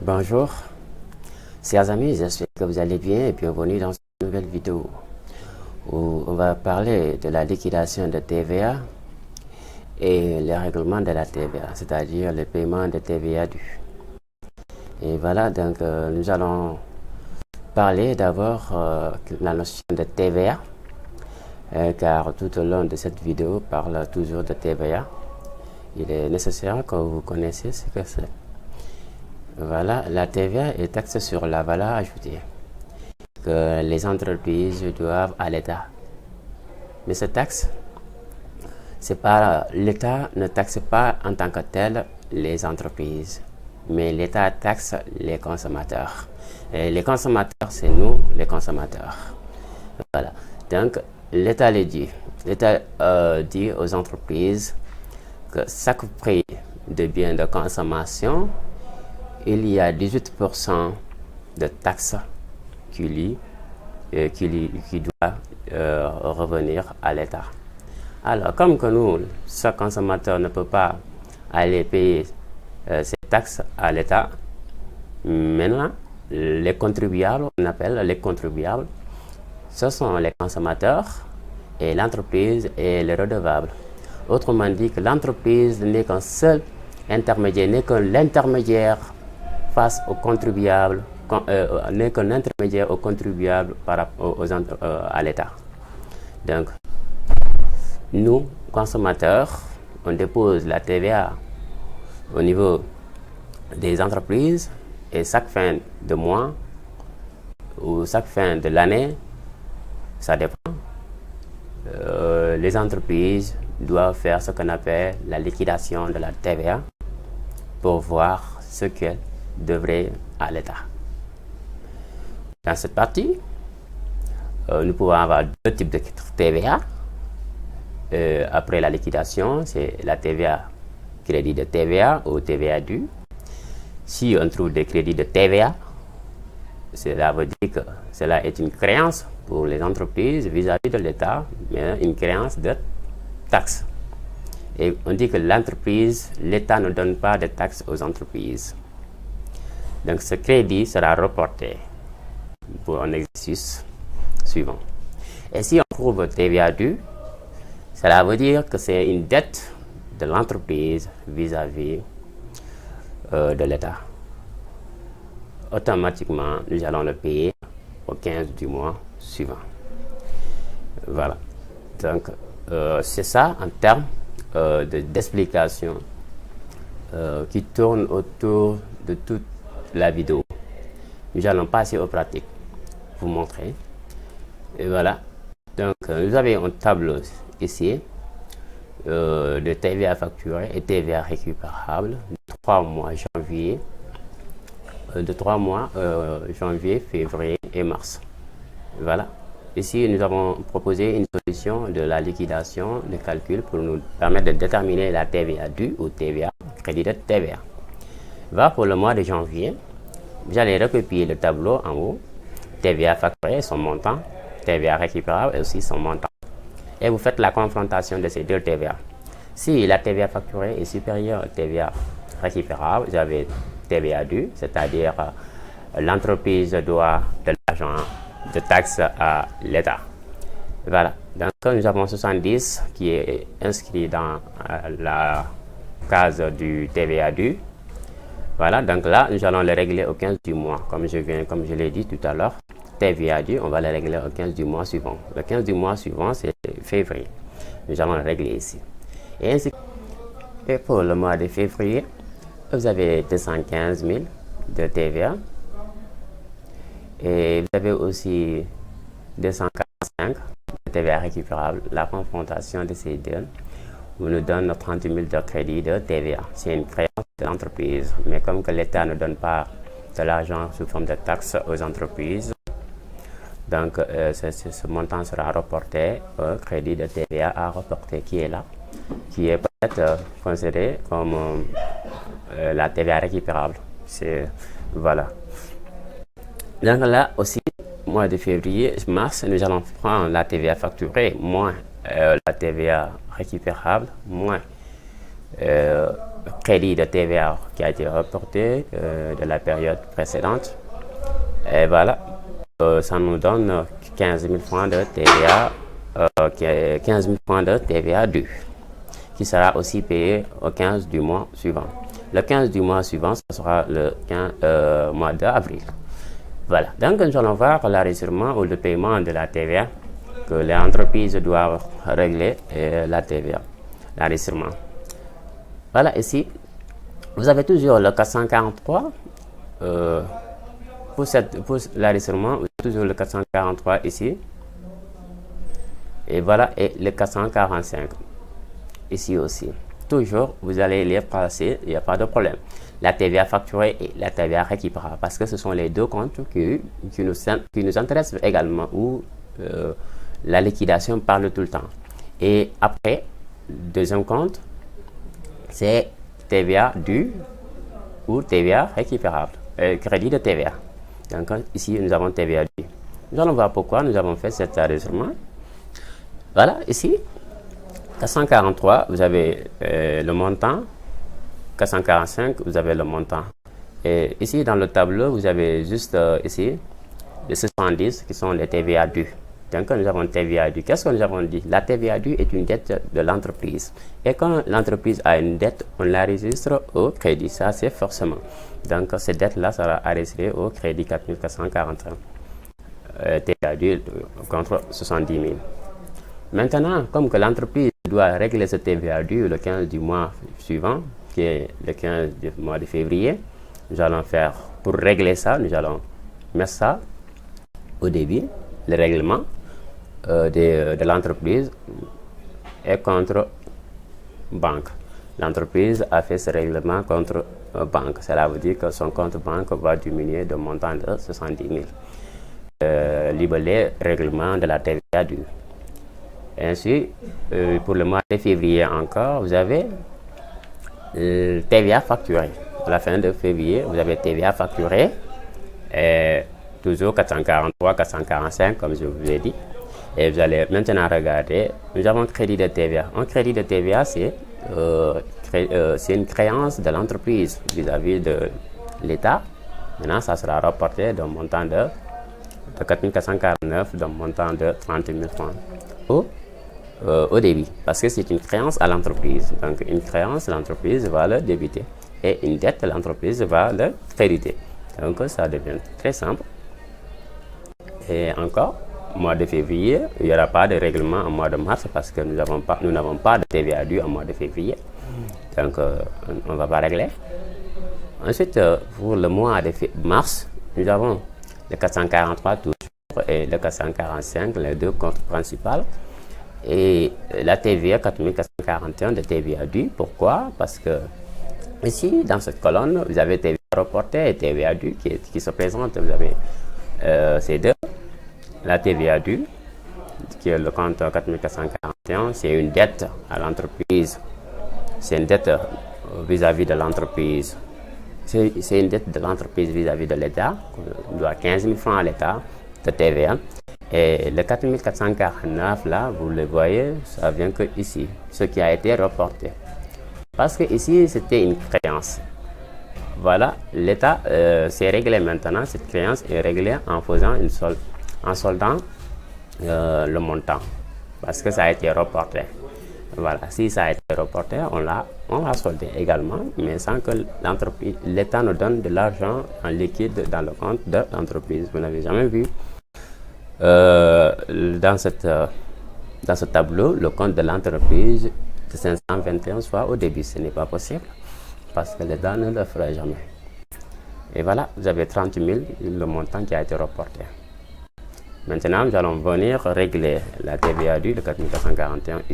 Bonjour, chers amis, j'espère que vous allez bien et bienvenue dans une nouvelle vidéo où on va parler de la liquidation de TVA et les règlements de la TVA, c'est-à-dire le paiement de TVA dû. Et voilà, donc nous allons parler d'abord de la notion de TVA, car tout au long de cette vidéo parle toujours de TVA. Il est nécessaire que vous connaissiez ce que c'est. Voilà, la TVA est taxe sur la valeur ajoutée que les entreprises doivent à l'État. Mais cette taxe, c'est pas l'État ne taxe pas en tant que tel les entreprises, mais l'État taxe les consommateurs. Et les consommateurs, c'est nous, les consommateurs. Voilà. Donc, l'État dit aux entreprises que chaque prix de biens de consommation, il y a 18% de taxes qui doit revenir à l'État. Alors, comme que nous, ce consommateur ne peut pas aller payer ces taxes à l'État, maintenant, les contribuables, on appelle les contribuables, ce sont les consommateurs et l'entreprise et les redevables. Autrement dit, que l'entreprise n'est qu'un seul intermédiaire, n'est que l'intermédiaire face aux contribuables, n'est qu'un intermédiaire aux contribuables à l'État. Donc, nous, consommateurs, on dépose la TVA au niveau des entreprises et chaque fin de mois ou chaque fin de l'année, ça dépend, les entreprises doivent faire ce qu'on appelle la liquidation de la TVA pour voir ce qu'elles devraient à l'État. Dans cette partie, nous pouvons avoir deux types de TVA. Après la liquidation, c'est la TVA, crédit de TVA ou TVA dû. Si on trouve des crédits de TVA, cela veut dire que cela est une créance pour les entreprises vis-à-vis de l'État, mais une créance de taxes. Et on dit que l'État ne donne pas de taxes aux entreprises. Donc ce crédit sera reporté pour un exercice suivant. Et si on trouve TVA dû, cela veut dire que c'est une dette de l'entreprise vis-à-vis de l'État. Automatiquement, nous allons le payer au 15 du mois suivant. Voilà. Donc, c'est ça en termes d'explication qui tourne autour de toute la vidéo. Nous allons passer aux pratiques, vous montrer. Et voilà. Donc, vous avez un tableau ici de TVA facturée et TVA récupérable de 3 mois janvier, février et mars. Voilà. Ici, nous avons proposé une solution de la liquidation de calcul pour nous permettre de déterminer la TVA due ou TVA, crédit de TVA. Va pour le mois de janvier, vous allez recopier le tableau en haut, TVA facturée, son montant, TVA récupérable et aussi son montant. Et vous faites la confrontation de ces deux TVA. Si la TVA facturée est supérieure à TVA récupérable, vous avez TVA due, c'est-à-dire l'entreprise doit de l'argent de taxes à l'État. Voilà. Donc, nous avons 70 qui est inscrit dans la case du TVA dû. Voilà. Donc là, nous allons le régler au 15 du mois. Comme je l'ai dit tout à l'heure, TVA dû, on va le régler au 15 du mois suivant. Le 15 du mois suivant, c'est février. Nous allons le régler ici. Et ainsi. Et pour le mois de février, vous avez 215 000 de TVA. Et vous avez aussi 245 de TVA récupérable. La confrontation de ces deux nous donne 30 000 de crédit de TVA. C'est une créance de l'entreprise. Mais comme que l'État ne donne pas de l'argent sous forme de taxes aux entreprises, donc ce montant sera reporté au crédit de TVA à reporter qui est là, qui est peut-être considéré comme la TVA récupérable. Voilà. Donc là aussi, mois de février, mars, nous allons prendre la TVA facturée moins la TVA récupérable moins crédit de TVA qui a été reporté de la période précédente. Et voilà, ça nous donne 15 000 francs de TVA, 15 000 francs de TVA due, qui sera aussi payé au 15 du mois suivant. Le 15 du mois suivant, ce sera le 15, mois d'avril. Voilà, donc nous allons voir l'enregistrement ou le paiement de la TVA que les entreprises doivent régler et la TVA, l'enregistrement. Voilà, ici, vous avez toujours le 443. Pour l'enregistrement, vous avez toujours le 443 ici. Et voilà, et le 445 ici aussi. Toujours, vous allez les passer, il n'y a pas de problème. La TVA facturée et la TVA récupérable, parce que ce sont les deux comptes qui nous intéressent également, où la liquidation parle tout le temps. Et après, deuxième compte, c'est TVA due ou TVA récupérable, crédit de TVA. Donc ici, nous avons TVA due. Nous allons voir pourquoi nous avons fait cet enregistrement. Voilà, ici, 443, vous avez le montant. 445, vous avez le montant. Et ici, dans le tableau, vous avez juste ici les 70 qui sont les TVA dus. Donc, nous avons TVA due. Qu'est-ce que nous avons dit? La TVA due est une dette de l'entreprise. Et quand l'entreprise a une dette, on l'enregistre au crédit. Ça, c'est forcément. Donc, cette dette-là sera enregistrée au crédit 4441. TVA due contre 70 000. Maintenant, comme que l'entreprise doit régler ce TVA due le 15 du mois suivant, qui est le 15 du mois de février, nous allons faire, pour régler ça, nous allons mettre ça au débit, le règlement de l'entreprise est contre banque. L'entreprise a fait ce règlement contre banque. Cela veut dire que son compte banque va diminuer de montant de 70 000. Libellé règlement de la TVA due. Ainsi, pour le mois de février encore, vous avez TVA facturée. À la fin de février, vous avez TVA facturée. Toujours 443, 445, comme je vous ai dit. Et vous allez maintenant regarder, nous avons crédit de TVA. Un crédit de TVA, c'est une créance de l'entreprise vis-à-vis de l'État. Maintenant, ça sera reporté d'un montant de 4 449, d'un montant de 30 000 francs au débit. Parce que c'est une créance à l'entreprise. Donc, une créance, l'entreprise va le débiter. Et une dette, l'entreprise va le créditer. Donc, ça devient très simple. Et encore, au mois de février, il n'y aura pas de règlement au mois de mars parce que nous n'avons pas de TVA due au mois de février. Donc, on ne va pas régler. Ensuite, pour le mois de mars, nous avons le 443 toujours et le 445, les deux comptes principaux. Et la TVA 4441 de TVA due. Pourquoi? Parce que ici, dans cette colonne, vous avez TVA reportée et TVA due qui se présentent. Vous avez ces deux. La TVA due, qui est le compte 4441, c'est une dette à l'entreprise. C'est une dette vis-à-vis de l'entreprise. C'est une dette de l'entreprise vis-à-vis de l'État. On doit 15 000 francs à l'État de TVA. Et le 4449, là, vous le voyez, ça vient que ici, ce qui a été reporté. Parce que ici, c'était une créance. Voilà, l'État s'est réglé maintenant. Cette créance est réglée en faisant en soldant le montant. Parce que ça a été reporté. Voilà, si ça a été reporté, on l'a soldé également, mais sans que l'État nous donne de l'argent en liquide dans le compte de l'entreprise. Vous n'avez jamais vu dans ce tableau le compte de l'entreprise de 521 soit au début. Ce n'est pas possible parce que l'État ne le fera jamais. Et voilà, vous avez 30 000, le montant qui a été reporté. Maintenant, nous allons venir régler la TVA due de 4441 ici.